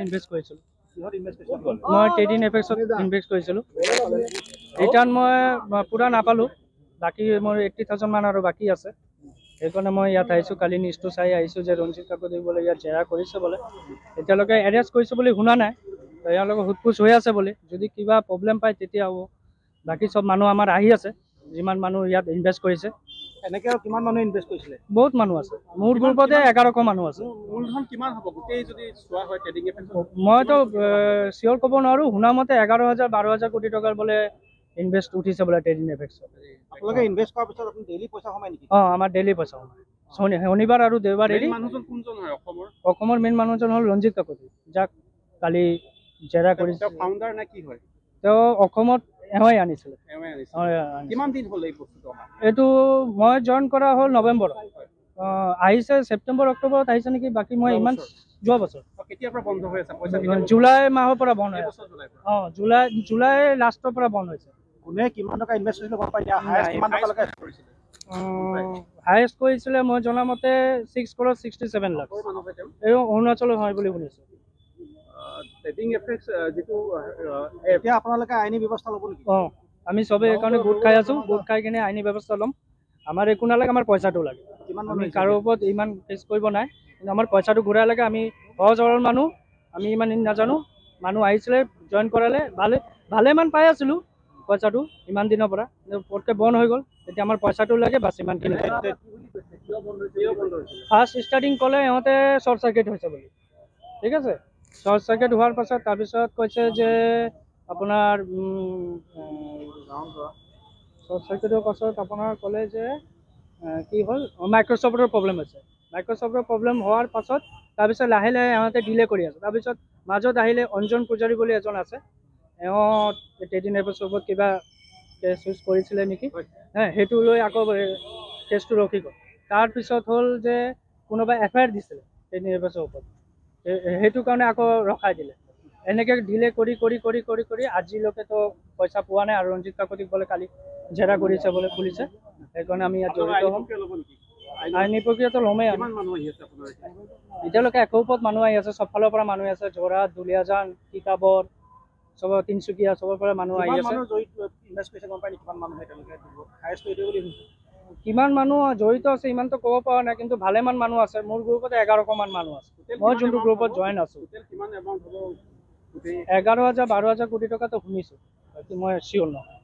invest কৰিছিলোঁ মই trading এফেক্সত invest কৰিছিলোঁ ৰিটাৰ্ণ মই পূৰা নাপালোঁ বাকী মোৰ 80,000 মান আৰু বাকী আছে সেইকাৰণে মই ইয়াত আহিছোঁ কালি নিউজটো চাই আহিছোঁ যে ৰঞ্জিত কাকতি বোলে ইয়াত জেৰা কৰিছে বোলে এতিয়ালৈকে এৰেষ্ট কৰিছে বুলি শুনা নাই এওঁলোকে সোধপোছ হৈ আছে বুলি যদি কিবা প্ৰব্লেম পায় তেতিয়া হ'ব বাকী চব মানুহ আমাৰ আহি আছে যিমান মানুহ ইয়াত ইনভেষ্ট কৰিছে এনেকৈ আৰু কিমান মানুহ ইনভেষ্ট কৰিছিলে বহুত মানুহ আছে মোৰ গ্ৰুপতে 1100 মানুহ আছে মূলধন কিমান হ'ব গোটেই যদি চোৱা হয় ট্ৰেডিং এফেক্সত মইতো চিয়'ৰ ক'ব নোৱাৰোঁ শুনা মতে 11,000-12,000 কোটি টকাৰ বোলে ইনভেষ্ট উঠিছে বোলে ট্ৰেডিং এফেক্সত আপোনালোকে ইনভেষ্ট কৰাৰ পিছত আপুনি ডেইলি পইচা সোমাই নেকি অঁ আমাৰ ডেইলি পইচা সোমাই শনিবাৰ আৰু দেওবাৰ এৰি মানুহজন কোনজন হয় অসমৰ মেইন মানুহজন হ'ল ৰঞ্জিত কাকতি যাক কালি জেৰা কৰিছে ফাউণ্ডাৰ নে কি হয় তেওঁ অসমত এওঁই আনিছিলে কিমান দিন হ'ল এই বস্তুটো এইটো মই জইন কৰা হ'ল নৱেম্বৰত আহিছে ছেপ্টেম্বৰ অক্টোবৰত আহিছে নেকি বাকী মই ইমান যোৱা বছৰ কেতিয়াৰ পৰা বন্ধ হৈ আছে পইচা জুলাই মাহৰ পৰা বন্ধ হৈ আছে অঁ জুলাই লাষ্টৰ পৰা বন্ধ হৈছে কোনে কিমান টকা ইনভেষ্ট কৰিছিলে গম পাই দিয়া হায়েষ্ট কিমান টকালৈকে কৰিছিলে হায়েষ্ট কৰিছিলে মই জনামতে 6,67 লাখ এই অৰুণাচলৰ হয় বুলি শুনিছোঁ ট্ৰেডিং এফেক্স যিটো এতিয়া আপোনালোকে আইনী ব্যৱস্থা ল'ব নেকি অঁ আমি চবেই সেইকাৰণে গোট খাই আছোঁ গোট খাই কিনে আইনী ব্যৱস্থা ল'ম আমাৰ একো নালাগে আমাৰ পইচাটো লাগে আমি কাৰো ওপৰত ইমান কেছ কৰিব নাই কিন্তু আমাৰ পইচাটো ঘূৰাই লাগে আমি সহজ সৰল মানুহ আমি ইমান নাজানো মানুহ আহিছিলে জইন কৰালে ভালেমান পাই আছিলোঁ পইচাটো ইমান দিনৰ পৰা পটকৈ বন্ধ হৈ গ'ল এতিয়া আমাৰ পইচাটো লাগে বাছ ইমানখিনি ফাৰ্ষ্ট ষ্টাৰ্টিং ক'লে ইহঁতে শ্বৰ্ট চাৰ্কিট হৈছে বুলি ঠিক আছে শ্বৰ্ট চাৰ্কিট হোৱাৰ পাছত তাৰপিছত কৈছে যে আপোনাৰ শ্বৰ্ট চাৰ্কিটৰ পাছত আপোনাৰ ক'লে যে কি হ'ল মাইক্ৰ'ছফ্টৰ প্ৰব্লেম হৈছে মাইক্ৰ'ছফ্টৰ প্ৰব্লেম হোৱাৰ পাছত তাৰপিছত লাহে লাহে ইহঁতে ডিলে কৰি আছে তাৰপিছত মাজত আহিলে অঞ্জন পূজাৰী বুলি এজন আছে এওঁ ট্ৰেডিং এফেক্সৰ ওপৰত কিবা কেছ ইউজ কৰিছিলে নেকি সেইটো লৈ আকৌ কেছটো ৰখি গ'ল তাৰপিছত হ'ল যে কোনোবাই FIR দিছিলে ট্ৰেডিং এফেক্সৰ ওপৰত সেইটো কাৰণে আকৌ ৰখাই দিলে এনেকৈ ডিলে কৰি কৰি কৰি কৰি কৰি আজিলৈকেতো পইচা পোৱা নাই আৰু ৰঞ্জিত কাকতিক বোলে কালি জেৰা কৰিছে বোলে পুলিচে সেইকাৰণে আমি ইয়াত জড়িত হ'ম আইনী প্ৰক্ৰিয়াটো ল'মেই এতিয়ালৈকে 100 ওপৰত মানুহ আহি আছে চবফালৰ পৰা মানুহ আছে যোৰহাট দুলীয়াজান তিতাবৰ চব তিনিচুকীয়া চবৰ পৰা মানুহ আহি আছে কিমান মানুহ জড়িত আছে ইমানটো ক'ব পৰা নাই কিন্তু ভালেমান মানুহ আছে মোৰ গ্ৰুপতে 1100 মান মানুহ আছে মই যোনটো গ্ৰুপত জইন আছোঁ 11,000-12,000 কোটি টকাটো শুনিছোঁ বাকী মই চিয়'ৰ নহয়